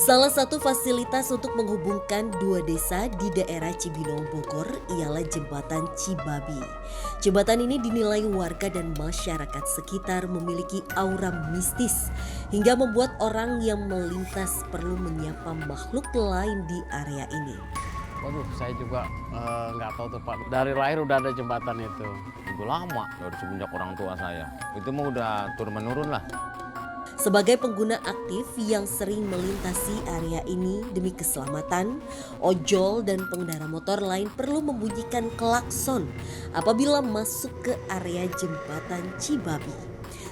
Salah satu fasilitas untuk menghubungkan dua desa di daerah Cibinong, Bogor ialah jembatan Cibabi. Jembatan ini dinilai warga dan masyarakat sekitar memiliki aura mistis hingga membuat orang yang melintas perlu menyapa makhluk lain di area ini. Waduh, saya juga nggak tahu tuh Pak. Dari lahir udah ada jembatan itu. Itu lama dari semenjak orang tua saya. Itu mah udah turun-menurun lah. Sebagai pengguna aktif yang sering melintasi area ini demi keselamatan, ojol dan pengendara motor lain perlu membunyikan klakson apabila masuk ke area jembatan Cibabi.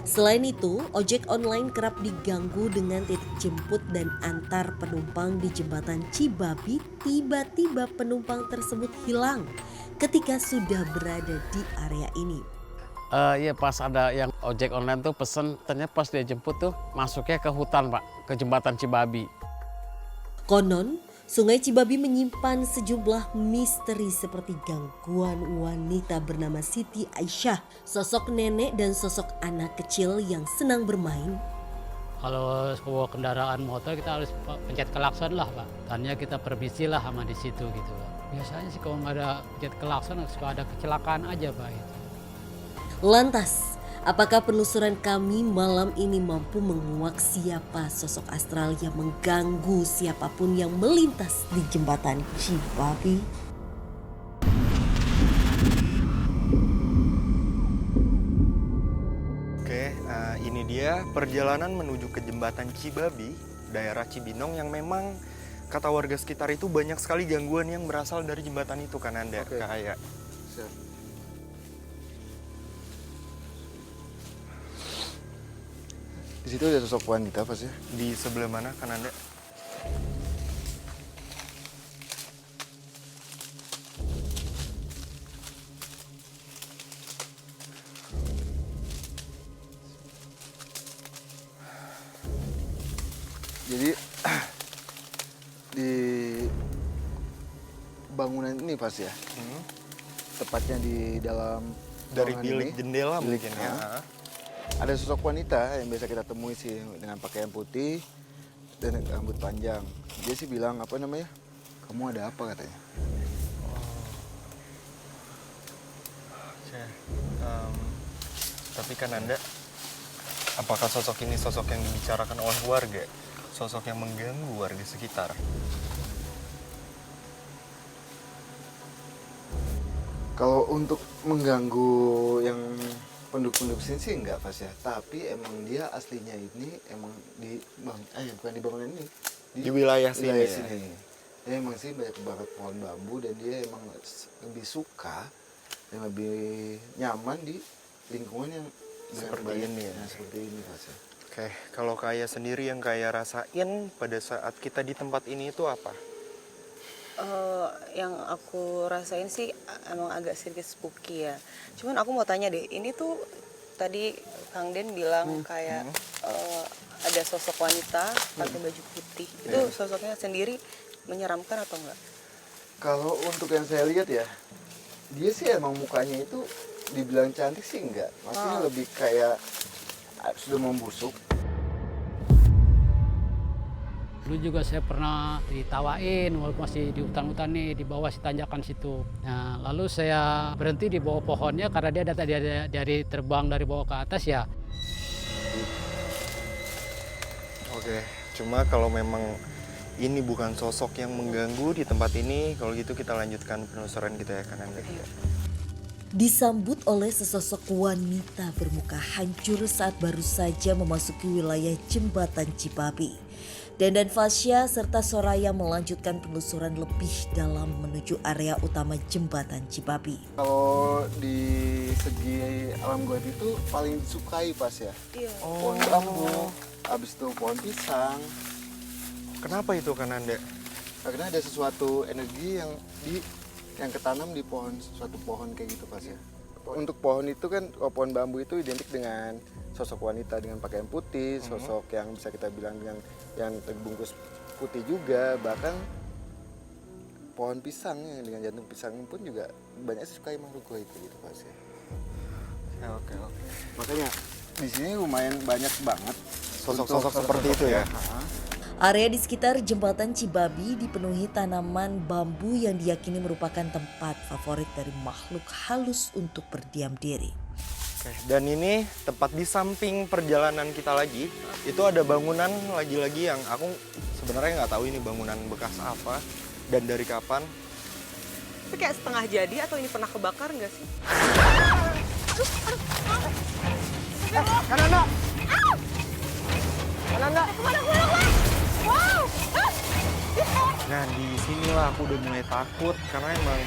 Selain itu, ojek online kerap diganggu dengan titik jemput dan antar penumpang di jembatan Cibabi. Tiba-tiba penumpang tersebut hilang ketika sudah berada di area ini. Iya, pas ada yang ojek online tuh pesen, ternyata pas dia jemput tuh masuknya ke hutan Pak, ke jembatan Cibabi. Konon, Sungai Cibabi menyimpan sejumlah misteri seperti gangguan wanita bernama Siti Aisyah, sosok nenek dan sosok anak kecil yang senang bermain. Kalau sebuah kendaraan motor kita harus pencet klakson lah Pak. Tanya kita permisi lah sama di situ gitu Pak. Biasanya sih kalau nggak ada pencet klakson suka ada kecelakaan aja Pak. Gitu. Lantas, apakah penelusuran kami malam ini mampu menguak siapa sosok astral yang mengganggu siapapun yang melintas di jembatan Cibabi? Oke, ini dia perjalanan menuju ke jembatan Cibabi, daerah Cibinong yang memang kata warga sekitar itu banyak sekali gangguan yang berasal dari jembatan itu kan Anda, kayak. Di situ ada sosok wanita pas ya. Di sebelah mana kan Anda? Jadi di bangunan ini pas ya. Tepatnya di dalam Dari ruangan bilik ini, jendela bilik, mungkin ya. ada sosok wanita yang biasa kita temui sih dengan pakaian putih dan rambut panjang. Dia sih bilang apa namanya? Kamu ada apa katanya? Oke. Tapi kan Anda, apakah sosok ini sosok yang dibicarakan oleh warga? Sosok yang mengganggu warga sekitar? Kalau untuk mengganggu yang penduduk-penduduk sini sih enggak pas ya. Tapi emang dia aslinya ini emang bukan di bangunan ini. Di wilayah sini ya? Dia emang sih banyak banget pohon bambu dan dia emang lebih suka dan lebih nyaman di lingkungan yang Seperti ini ya? Seperti ini pas ya. Oke, kalau Kaya sendiri yang Kaya rasain pada saat kita di tempat ini itu apa? Yang aku rasain sih emang agak sedikit spooky ya. Cuman aku mau tanya deh, ini tuh tadi Kang Den bilang kayak ada sosok wanita pakai baju putih. Itu sosoknya sendiri menyeramkan atau enggak? Kalau untuk yang saya lihat ya, dia sih emang mukanya itu dibilang cantik sih enggak. Maksudnya lebih kayak sudah membusuk. Dulu juga saya pernah ditawain walaupun masih di hutan-hutan nih di bawah si tanjakan situ. Nah, lalu saya berhenti di bawah pohonnya karena dia dari terbang dari bawah ke atas ya. Oke, cuma kalau memang ini bukan sosok yang mengganggu di tempat ini, kalau gitu kita lanjutkan penelusuran kita ya kan Anda. Disambut oleh sesosok wanita bermuka hancur saat baru saja memasuki wilayah jembatan Cibabi. Dandan Fasya serta Soraya melanjutkan penelusuran lebih dalam menuju area utama jembatan Cibabi. Kalau di segi alam goib itu paling disukai pas ya. Iya. Pohon bambu, habis itu pohon pisang. Kenapa itu kan Anda? Karena ada sesuatu energi yang ketanam di suatu pohon kayak gitu pas ya. Untuk pohon itu kan, pohon bambu itu identik dengan sosok wanita dengan pakaian putih, sosok yang bisa kita bilang dengan yang terbungkus putih juga, bahkan pohon pisang yang dengan jantung pisang pun juga banyak sukai makhluk goib gitu pas ya. Oke. Makanya di sini lumayan banyak banget Sosok-sosok seperti itu ya? Area di sekitar jembatan Cibabi dipenuhi tanaman bambu yang diyakini merupakan tempat favorit dari makhluk halus untuk berdiam diri. Oke, dan ini tepat di samping perjalanan kita lagi, itu ada bangunan lagi-lagi yang aku sebenarnya nggak tahu ini bangunan bekas apa dan dari kapan. Itu kayak setengah jadi atau ini pernah kebakar nggak sih? Kananda! Kananda! Wow! Nah, di sinilah aku udah mulai takut karena emang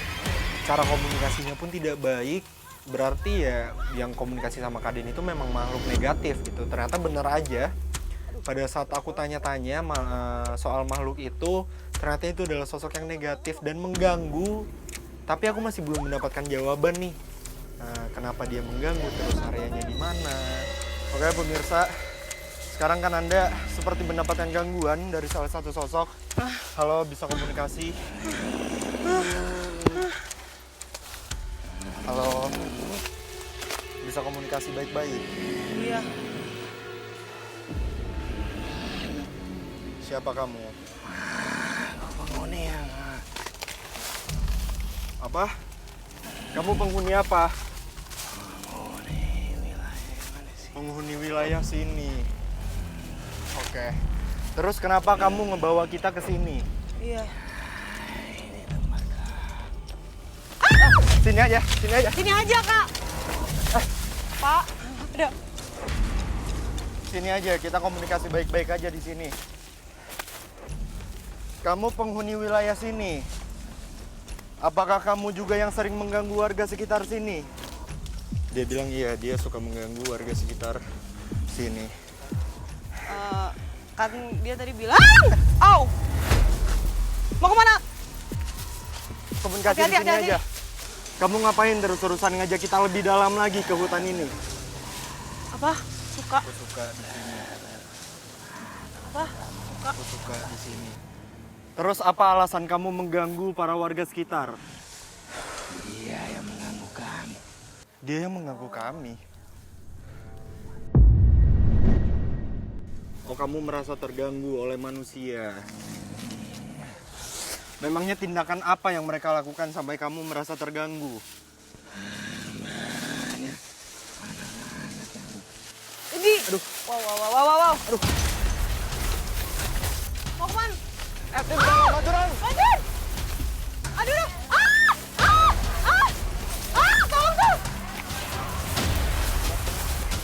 cara komunikasinya pun tidak baik. Berarti ya yang komunikasi sama Kaden itu memang makhluk negatif gitu. Ternyata bener aja. Pada saat aku tanya-tanya soal makhluk itu, ternyata itu adalah sosok yang negatif dan mengganggu. Tapi aku masih belum mendapatkan jawaban nih. Kenapa dia mengganggu, terus areanya di mana. Oke pemirsa, sekarang kan Anda seperti mendapatkan gangguan dari salah satu sosok. Halo, bisa komunikasi? Halo, bisa komunikasi baik-baik? Iya. Siapa kamu? Penghuni yang Apa? Kamu penghuni apa? Penghuni wilayah sini. Oke. Terus kenapa kamu ngebawa kita ke sini? Iya. Sini aja, sini aja. Sini aja, Kak. Pak, udah. Sini aja, kita komunikasi baik-baik aja di sini. Kamu penghuni wilayah sini. Apakah kamu juga yang sering mengganggu warga sekitar sini? Dia bilang iya, dia suka mengganggu warga sekitar sini. Kan dia tadi bilang, "Au! Mau kemana?" Komunikasi di sini Hati-hati. aja. Kamu ngapain terus-terusan ngajak kita lebih dalam lagi ke hutan ini? Apa? Suka? Aku suka di sini. Apa? Suka? Aku suka di sini. Terus apa alasan kamu mengganggu para warga sekitar? dia yang mengganggu kami. Dia yang mengganggu kami. Oh, kamu merasa terganggu oleh manusia. Memangnya tindakan apa yang mereka lakukan sampai kamu merasa terganggu? Ini. Aduh. Wow. Aduh. Mau kemana? Maturan! Banjir! Aduh.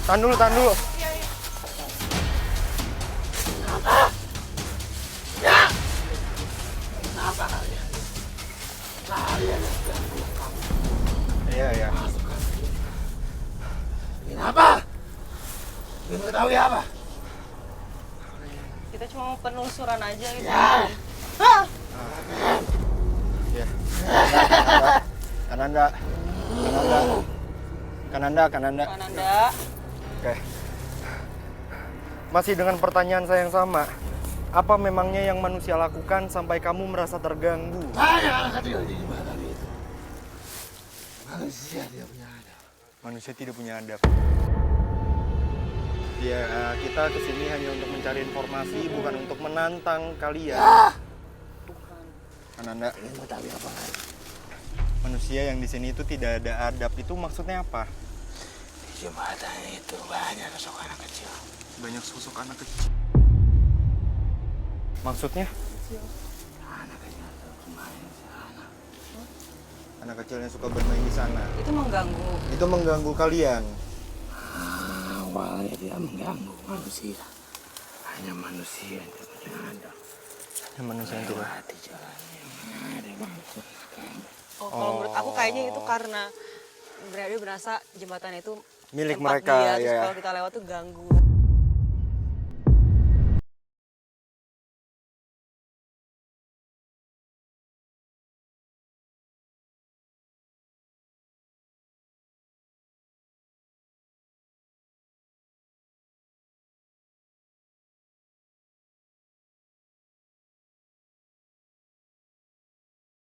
Tolong. Tahan dulu. Iya. Kenapa? Ingin mengetahui apa? Kita cuma mau penelusuran aja gitu. Ya. Iya. Kananda. Kananda. Oke. Masih dengan pertanyaan saya yang sama. Apa memangnya yang manusia lakukan sampai kamu merasa terganggu? Hanya anak kecil di jembatan itu. Manusia tidak punya adab. Manusia tidak punya adab. Ya, kita kesini hanya untuk mencari informasi, bukan untuk menantang kalian. Ananda, Ingin mengetahui apa lagi? manusia yang di sini itu tidak ada adab, itu maksudnya apa? Di jembatan itu banyak sosok anak kecil. Banyak sosok anak kecil. Maksudnya? Anak kecil itu bermain di sana. Anak kecil yang suka bermain di sana. Itu mengganggu. Itu mengganggu kalian. Awalnya dia mengganggu manusia. Hanya manusia yang tidak punya adab. Manusia yang tidak. Lewati jalan yang ada maksud kami. Kalau menurut aku kayaknya itu karena dia berasa jembatan itu Milik tempat mereka, dia, terus ya. kalau kita lewat tuh ganggu.